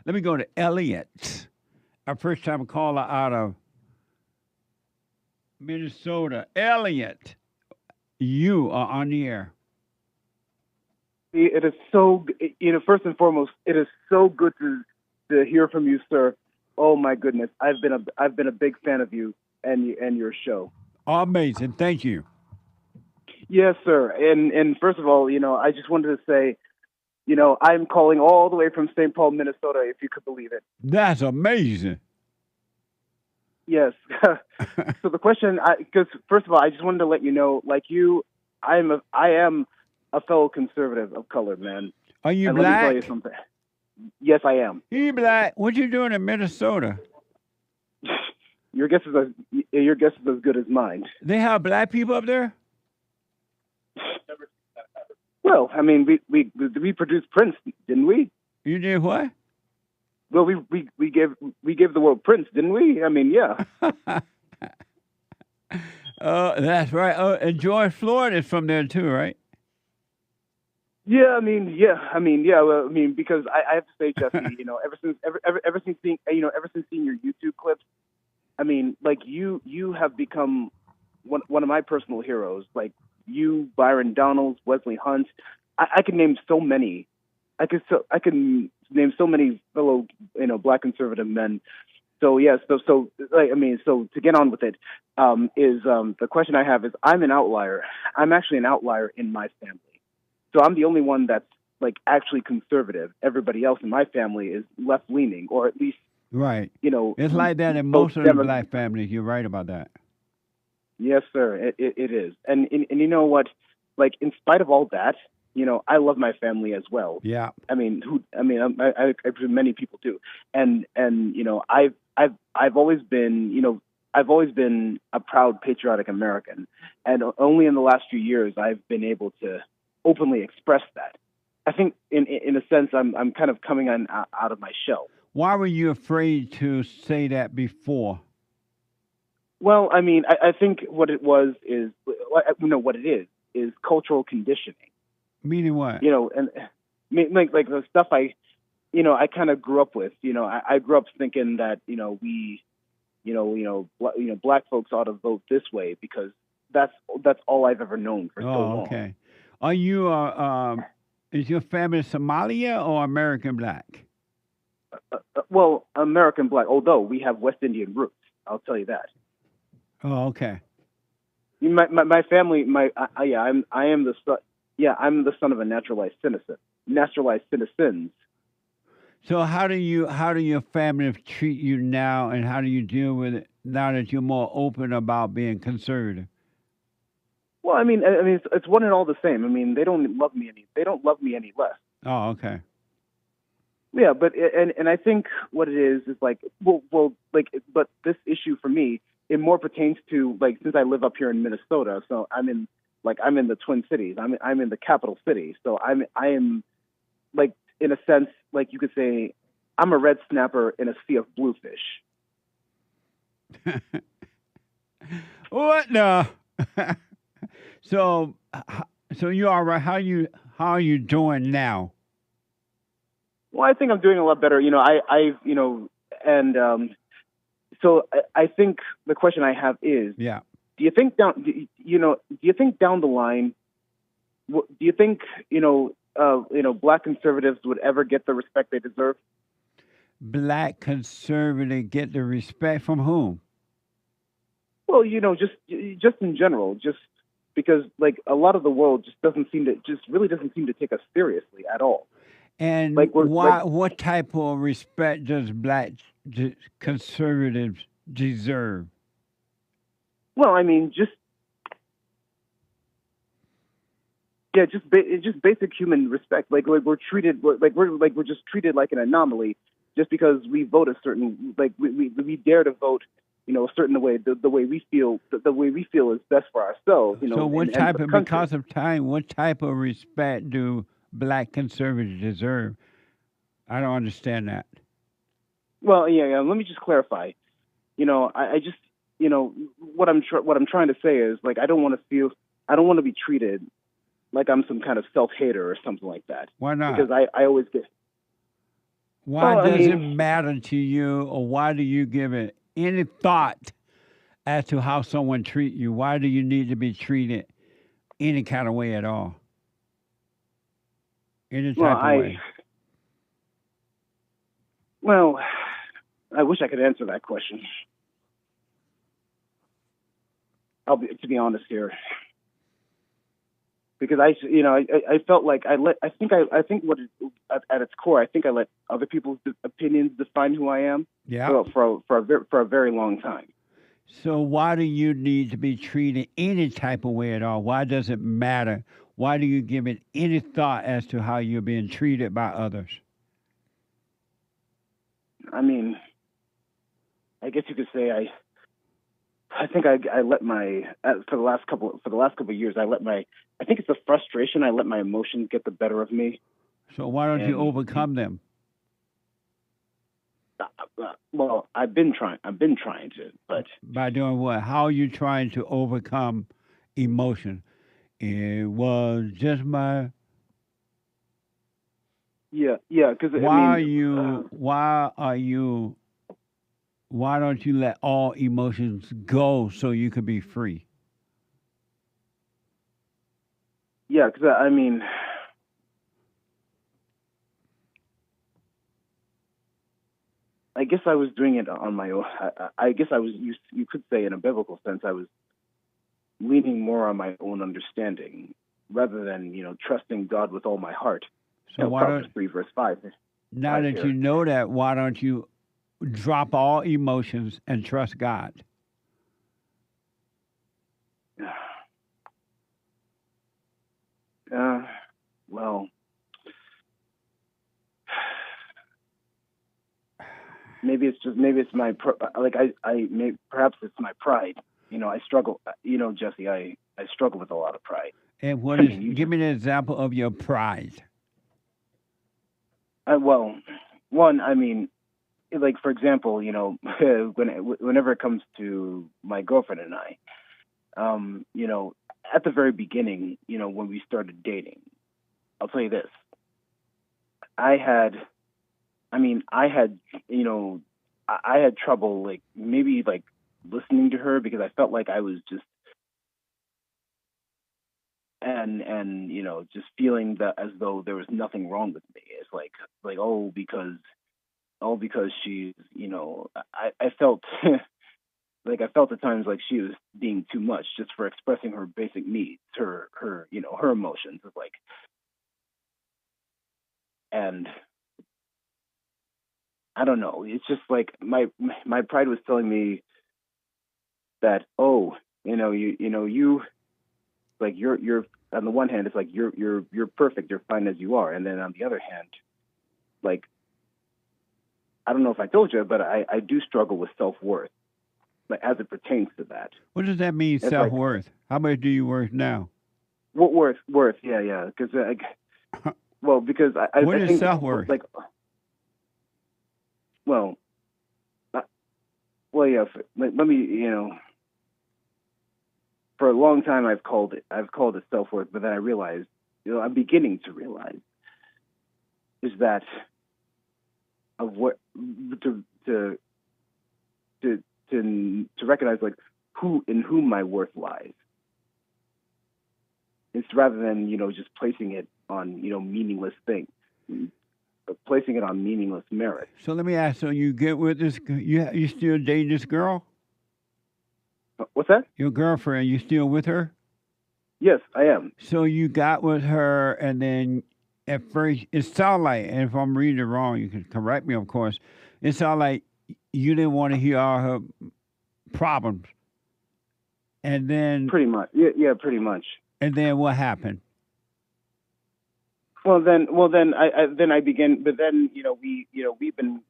Let me go to Elliot, our first time caller out of Minnesota. Elliot, you are on the air. It is so, first and foremost, it is so good to hear from you, sir. Oh my goodness, I've been a big fan of you and your show. Amazing. Thank you. Yes, sir. And first of all, I just wanted to say, I'm calling all the way from St. Paul, Minnesota, if you could believe it. That's amazing. Yes. So the question, because first of all, I just wanted to let you know, like you, I am a fellow conservative of color, man. Are you And let me tell you black? something. Yes, I am. You black? What you doing in Minnesota? Your guess is as good as mine. They have black people up there? Well, I mean, we produced Prince, didn't we? You did what? Well, we gave the world Prince, didn't we? I mean, yeah. That's right. And George Floyd is from there too, right? Yeah, Well, because I have to say, Jesse, ever since seeing your YouTube clips, I mean, like you have become one of my personal heroes. Like you, Byron Donalds, Wesley Hunt. I can name so many. I can name so many fellow black conservative men. So yes, so to get on with it, the question I have is I'm an outlier. I'm actually an outlier in my family. So I'm the only one that's like actually conservative. Everybody else in my family is left leaning, or at least right. It's like that in most of the black families. You're right about that. Yes, sir. It is, and you know what? Like in spite of all that, I love my family as well. Yeah. I mean, I presume many people do, and I've always been I've always been a proud patriotic American, and only in the last few years I've been able to openly express that. I think in a sense I'm kind of coming out of my shell. Why were you afraid to say that before? Well, I mean, I think what it was is, what it is cultural conditioning. Meaning what? And like the stuff I kind of grew up with. I grew up thinking that we, black folks ought to vote this way because that's all I've ever known for so long. Okay. Are you is your family Somalia or American black? Well, American black, although we have West Indian roots. I'll tell you that. Oh, okay. My family, I'm the son. Yeah, I'm the son of a naturalized citizen. Naturalized citizens. So how do your family treat you now, and how do you deal with it now that you're more open about being conservative? Well, I mean, it's one and all the same. I mean, they don't love me any less. Oh, okay. Yeah, but I think what it is like, but this issue for me, it more pertains to like since I live up here in Minnesota, so I'm in the Twin Cities. I'm in the capital city, so I am like in a sense like you could say I'm a red snapper in a sea of bluefish. What no? So you all right? How are you doing now? Well, I think I'm doing a lot better. So I think the question I have is, yeah. Do you think down the line? Do you think black conservatives would ever get the respect they deserve? Black conservative get the respect from whom? Well, just in general, just because like a lot of the world really doesn't seem to take us seriously at all. And what type of respect does black conservatives deserve? Well, I mean, just basic human respect. Like we're treated we're just treated like an anomaly just because we vote a certain we dare to vote a certain way the way we feel is best for ourselves. So what type of respect do black conservatives deserve? I don't understand that. Well, yeah. Let me just clarify. I just what I'm trying to say is like I don't want to be treated like I'm some kind of self-hater or something like that. Why not? Because I always get. Why Well, I does it mean, matter to you, or why do you give it any thought as to how someone treat you? Why do you need to be treated any kind of way at all? Any well, type of way? well, I wish I could answer that question. To be honest here, because I felt like I think at its core, I think I let other people's opinions define who I am Yeah. for a very long time. So why do you need to be treated any type of way at all? Why does it matter? Why do you give it any thought as to how you're being treated by others? I mean, I guess you could say I think I let my for the last couple of years I think it's the frustration. I let my emotions get the better of me, So why don't you and overcome them? well, I've been trying to, but By doing what? How are you trying to overcome emotion? It was just my. yeah, because I Why are mean, you? Why are you? Why don't you let all emotions go so you can be free? yeah, because I mean, I guess I was doing it on my own. I guess I was you could say in a biblical sense I was leaning more on my own understanding rather than trusting God with all my heart. So why Proverbs don't 3 verse 5 now that you here. know that, why don't you drop all emotions and trust God? Uh, well, maybe it's my like I may perhaps it's my pride. I struggle. Jesse, I struggle with a lot of pride. And what I is? mean, you Give just me an example of your pride. well, one. I mean, like for example, whenever it comes to my girlfriend and I, at the very beginning, when we started dating, I'll tell you this: I had, I had, I had trouble like maybe like listening to her because I felt like I was just and just feeling that as though there was nothing wrong with me. It's like because she's I felt like I felt at times like she was being too much just for expressing her basic needs, her her emotions. It's like and I don't know. It's just like my pride was telling me that you like you're on the one hand it's like you're perfect, you're fine as you are, and then on the other hand, like I don't know if I told you, but I do struggle with self-worth, like as it pertains to that. What does that mean, It's self like worth? How much do you worth now? what worth, yeah, because well, because What I is think self worth? like well, uh, well, yeah, let me for a long time I've called it self-worth, but then I realized, I'm beginning to realize is that of what to to recognize like who in whom my worth lies. It's rather than just placing it on meaningless things, but placing it on meaningless merit. So let me ask. So you get with this? You still dating this girl? What's that? Your girlfriend? You still with her? Yes, I am. So you got with her, and then at first it sounded like, and if I'm reading it wrong, you can correct me, of course. It sounded like you didn't want to hear all her problems, and then Yeah, pretty much. what happened? Then I begin. But then we've been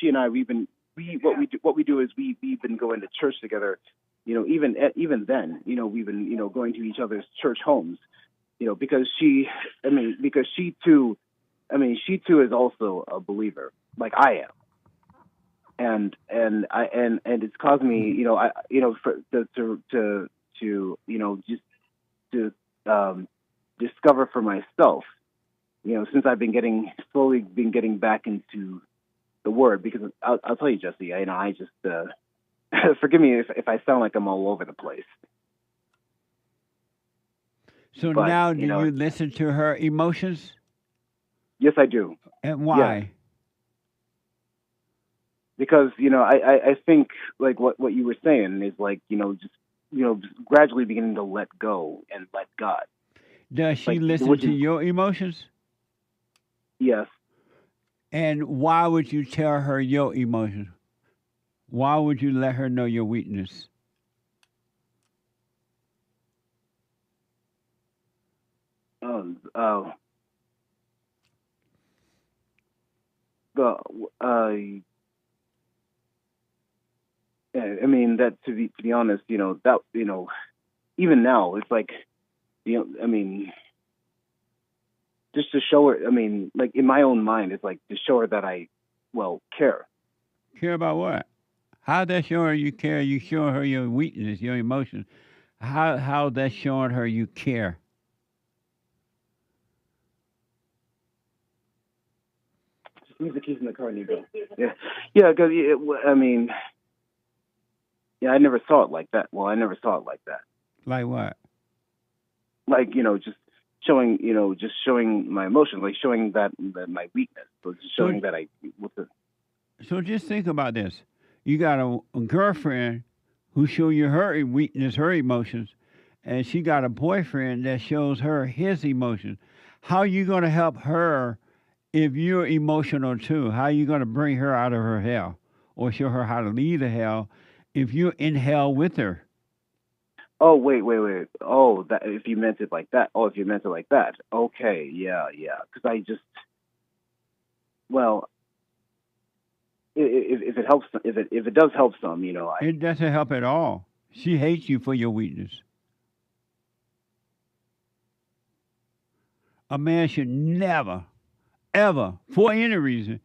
she and I we what we do is we've been going to church together. Even then we've been going to each other's church homes. Because because she too is also a believer like I am, and it's caused me just to discover for myself, since I've been slowly been getting back into the word, because I'll tell you, Jesse. I just forgive me if I sound like I'm all over the place, So but now, do you listen to her emotions, yes, I do. and Yes, why? because I think like what you were saying is like just just gradually beginning to let go and let God, Does she like listen which to is your emotions? yes. And why would you tell her your emotions? Why would you let her know your weakness? Oh, the I mean that to be honest, that even now it's like I mean just to show her. I mean, like in my own mind, it's like to show her that I care. Care about what? How that showing you care? You showing her your weakness, your emotions. How that showing her you care? Just leave the keys in the car and you go. Yeah, yeah. Because I mean, yeah, I never saw it like that. Well, I never saw it like that. Like what? Like just showing my emotions, like showing that my weakness. So just So showing that I what's the so just think about this. You got a girlfriend who show you her weakness, her emotions, and she got a boyfriend that shows her his emotions. How you gonna help her if you're emotional too? How you gonna bring her out of her hell or show her how to leave the hell if you're in hell with her? Oh wait. Oh, that if you meant it like that. Oh, if you meant it like that. Okay, yeah, yeah. Because I just well, if it helps, if it does help some, I It doesn't help at all. She hates you for your weakness. A man should never, ever, for any reason,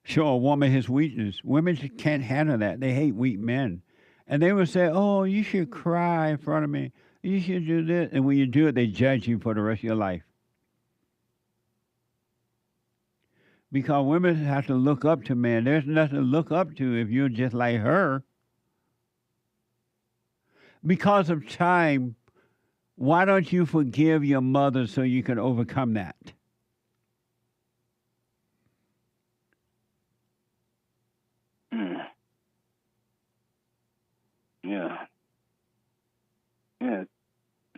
show a woman his weakness. Women can't handle that. They hate weak men. And they will say, "Oh, you should cry in front of me. You should do this." And when you do it, they judge you for the rest of your life. Because women have to look up to men. There's nothing to look up to if you're just like her. Because of time, why don't you forgive your mother so you can overcome that? mm, yeah, yeah.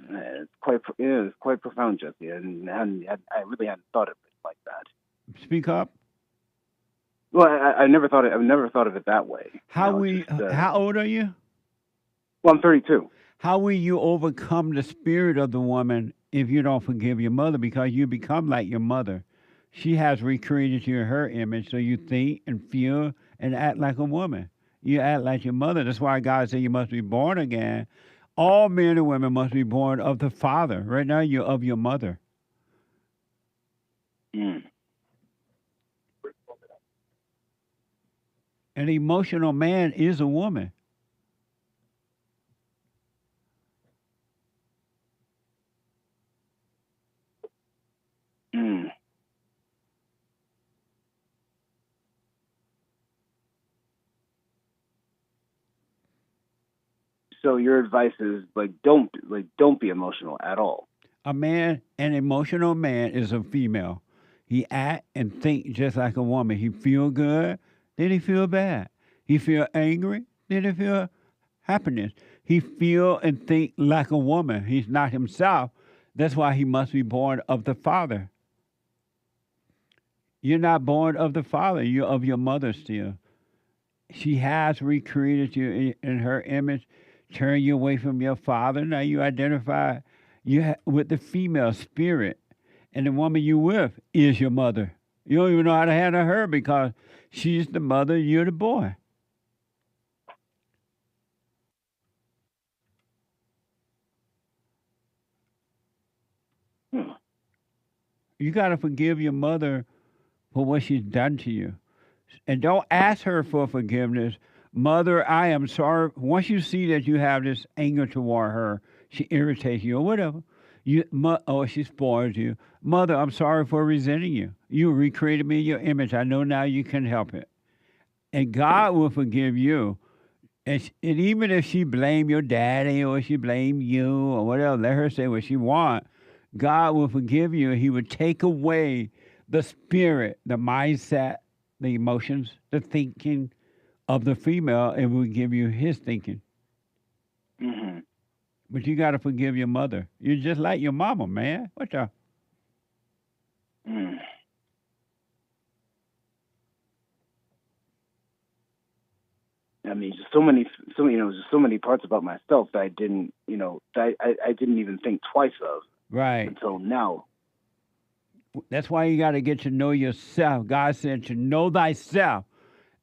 It's quite profound, Jesse, and I really hadn't thought of it like that. Speak up. Well, I never thought it. I've never thought of it that way. Just How old are you? well, I'm 32. How will you overcome the spirit of the woman if you don't forgive your mother? Because you become like your mother. She has recreated you in her image, so you think and feel and act like a woman. You act like your mother. That's why God said you must be born again. All men and women must be born of the Father. Right now, you're of your mother. Mm, An emotional man is a woman. mm. So your advice is don't be emotional at all. An emotional man is a female. He act and think just like a woman. He feel good, then he feel bad. He feel angry, then he feel happiness. He feel and think like a woman. He's not himself. That's why he must be born of the Father. You're not born of the Father. You're of your mother still. She has recreated you in her image, turn you away from your father. Now you identify with the female spirit, and the woman you with is your mother. You don't even know how to handle her because she's the mother, you're the boy. Hmm. You got to forgive your mother for what she's done to you. And don't ask her for forgiveness. Mother, I am sorry. Once you see that you have this anger toward her, she irritates you or whatever, or she spoils you. Mother, I'm sorry for resenting you. You recreated me in your image. I know now you can help it. and God will forgive you. And even if she blame your daddy or she blame you or whatever, let her say what she want. God will forgive you. He would take away the spirit, the mindset, the emotions, the thinking of the female, and will give you his thinking. Hmm. But you got to forgive your mother. You're just like your mama, man. What the? Mm. I mean, just just so many parts about myself that I didn't, that I didn't even think twice of Right. until now. That's why you got to get to know yourself. God said to know thyself.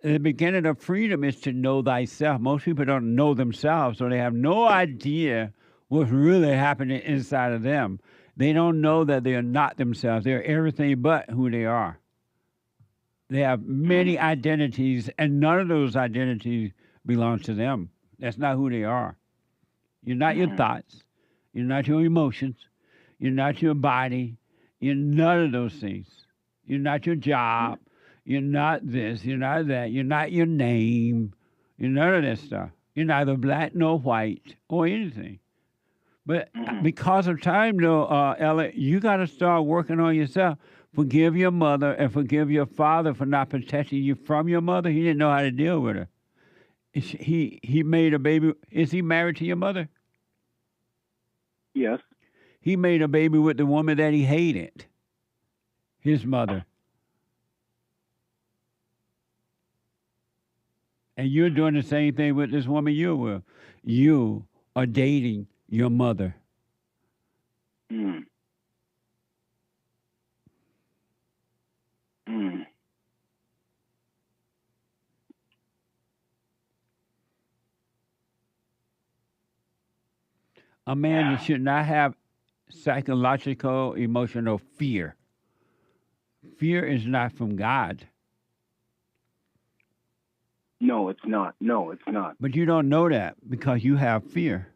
The beginning of freedom is to know thyself. Most people don't know themselves, so they have no idea what's really happening inside of them. They don't know that they are not themselves. They're everything but who they are. They have many identities, and none of those identities belong to them. That's not who they are. You're not your Hmm. thoughts. You're not your emotions. You're not your body. You're none of those things. You're not your job. You're not this. You're not that. You're not your name. You're none of that stuff. You're neither black nor white or anything. But Hmm. because of time, though, Ella, you got to start working on yourself. Forgive your mother and forgive your father for not protecting you from your mother. He didn't know how to deal with her. He made a baby. Is he married to your mother? Yes. He made a baby with the woman that he hated, his mother. And you're doing the same thing with this woman you were. You are dating your mother. Mm. Mm. A man that should not have psychological, emotional fear. Fear is not from God. No, it's not. No, it's not. But you don't know that because you have fear.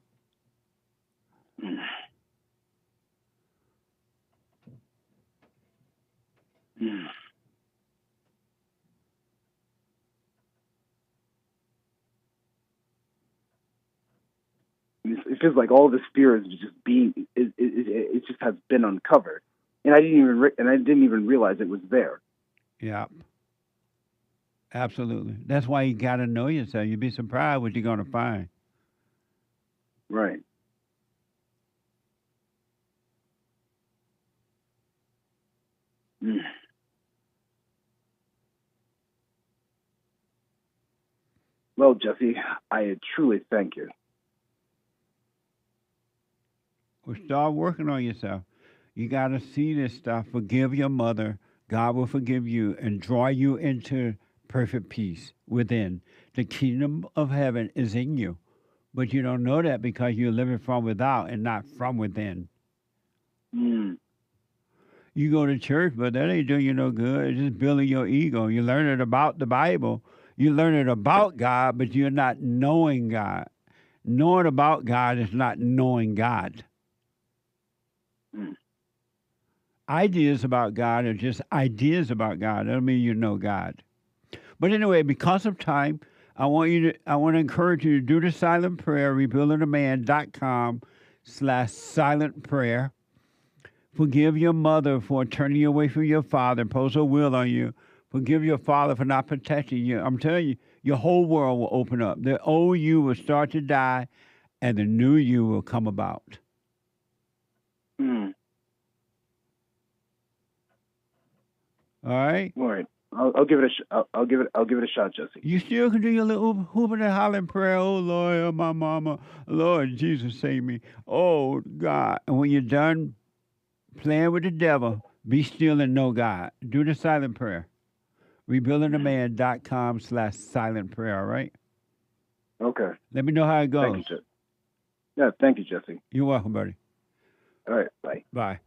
Mm. Mm. It feels like all this fear is just it just has been uncovered, and I didn't even realize it was there. Yeah, absolutely. That's why you got to know yourself. You'd be surprised what you're going to find. Right. Mm. Well, Jesse, I truly thank you. Well, start working on yourself. You got to see this stuff. Forgive your mother. God will forgive you and draw you into perfect peace within. The kingdom of heaven is in you, but you don't know that because you're living from without and not from within. Mm. You go to church, but that ain't doing you no good. It's just building your ego. You learn it about the Bible. You learn it about God, but you're not knowing God. Knowing about God is not knowing God. Mm. Ideas about God are just ideas about God. That don't mean you know God. But anyway, because of time, I want to encourage you to do the silent prayer, rebuildingaman.com/silent prayer. Forgive your mother for turning you away from your father, impose her will on you. Forgive your father for not protecting you. I'm telling you, your whole world will open up. The old you will start to die, and the new you will come about. Mm. All right? All right. I'll give it a I'll give it a shot, Jesse. You still can do your little hooping and hollering prayer. Oh, Lord, oh, my mama. Lord, Jesus, save me. Oh, God. And when you're done playing with the devil, be still and know God. Do the silent prayer. Rebuildingaman.com/silent prayer, all right? Okay. Let me know how it Thank goes. you, Jesse. Yeah, thank you, Jesse. You're welcome, buddy. All right. Bye. Bye.